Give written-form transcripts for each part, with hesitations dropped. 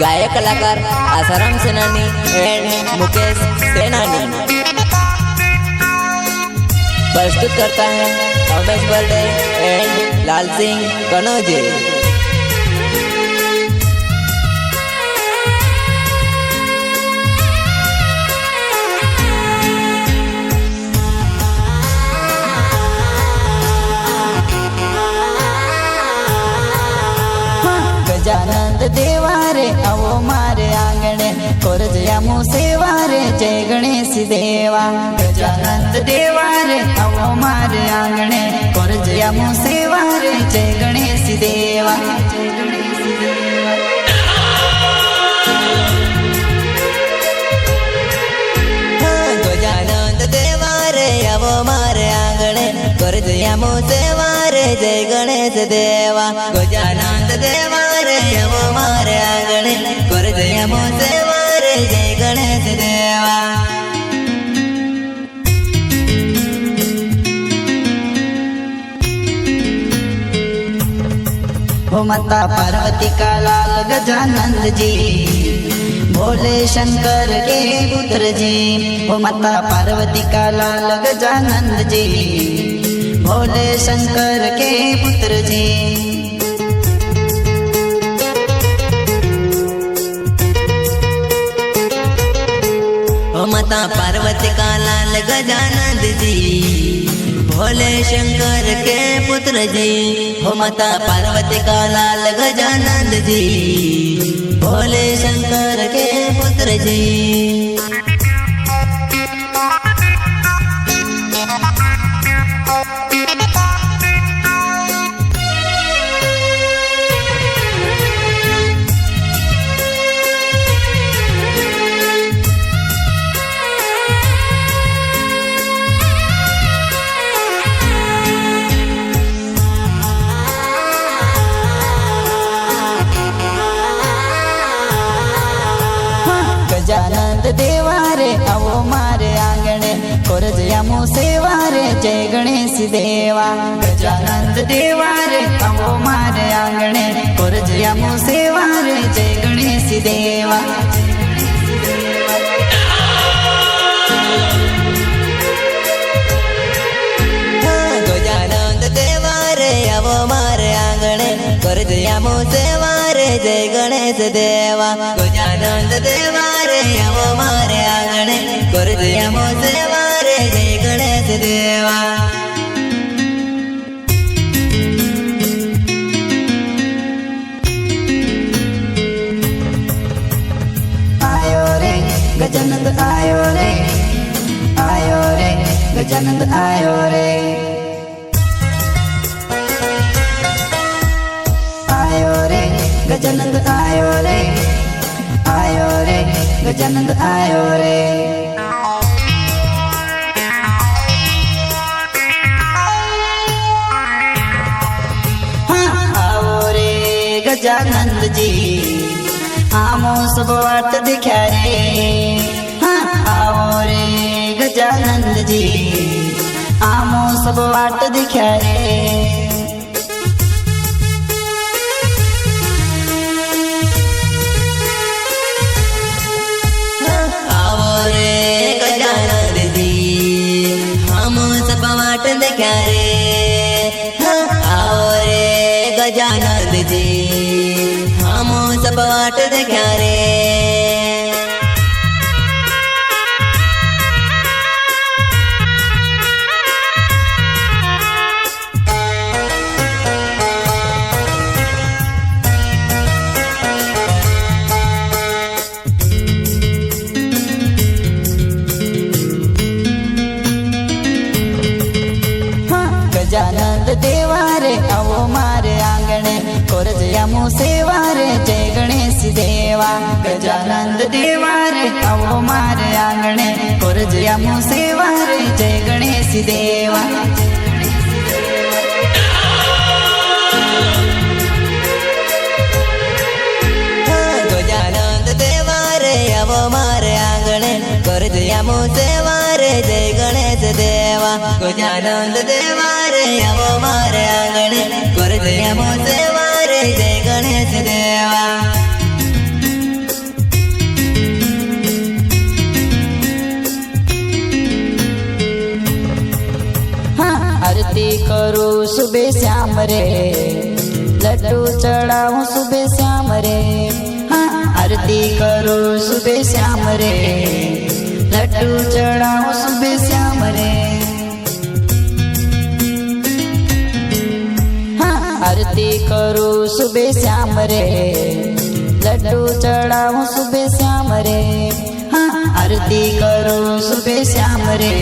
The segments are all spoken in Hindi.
गायक कलाकार आसाराम सेनानी एंड मुकेश सेनानी। प्रस्तुत करता है उमेश बर्डे एंड लाल सिंह कनौजे। गजानंद देवारे आवो मारे आंगणे कोरजया मु सेवारे जय गणेश देवा। गजानंद देवारे आवो मारे आंगणे कोरजया मु सेवारे जय गणेश देवा। गजानंद देवारे आवो मारे आंगणे कोरजया मु सेवारे जय गणेश देवा। गजानंद देवारे आवो मारे आंगणे कोरजया मु सेवारे जय गणेश देवा। हो माता पार्वती का लाल गजानंद जी भोले शंकर के पुत्र जी। हो माता पार्वती का लाल गजानंद जी भोले शंकर के पुत्र जी। हो माता पार्वती का लाल गजानंद जी भोले शंकर के पुत्र जी। हो माता पार्वती का लाल गजानंद जी भोले शंकर के पुत्र जी। गजानंद देवारे आवो मारे आंगणे कोरजया मु सेवारे जय गणेश देवा। गजानंद देवारे आवो मारे आंगणे कोरजया मु सेवारे जय गणेश देवा। गजानंद देवारे आवो मारे आंगणे कोरजया मु सेवारे जय गणेश देवा। गजानंद देवारे आवो मारे आंगणे कोरजया मु सेवारे जय गणेश देवा। आयो रे गजानंद आयो रे, आयो रे गजानंद आयो रे। आयो रे गजानंद आयो रे, आयो रे गजानंद आयो रे। हाँ आओ रे गजानंद जी आमो सब वाट दिखा रे। हाँ आओ रे गजानंद जी आमो सब वाट दिखा रे। दिखा रे। आओ रे गजानंद जी हम सब वाट दिखा रे। गजानंद देवारे आवो मारे आंगणे कोरजया मु सेवारे जय गणेश देवा। गजानंद देवारे आवो मारे आंगणे कोरजया मु सेवारे जय गणेश देवा। गजानंद देवारे आवो मारे आंगणे कोरजया मु सेवारे जय गणेश देवा। गजानंद देवारे आवो मारे आंगणे कोरजया मु सेवारे जय गणेश देवा। करूं सुबह श्याम रे, लड्डू चढ़ाऊं सुबह श्याम रे। हाँ आरती करूं सुबह श्याम रे, लड्डू चढ़ाऊं सुबह श्याम रे। हाँ आरती करूं सुबह श्याम रे, लड्डू चढ़ाऊं सुबह श्याम रे। हाँ आरती करूं सुबह श्याम रे,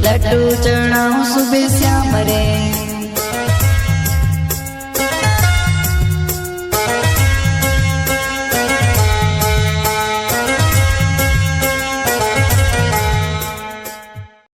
लड्डू चढ़ाऊं सुबह श्याम रे।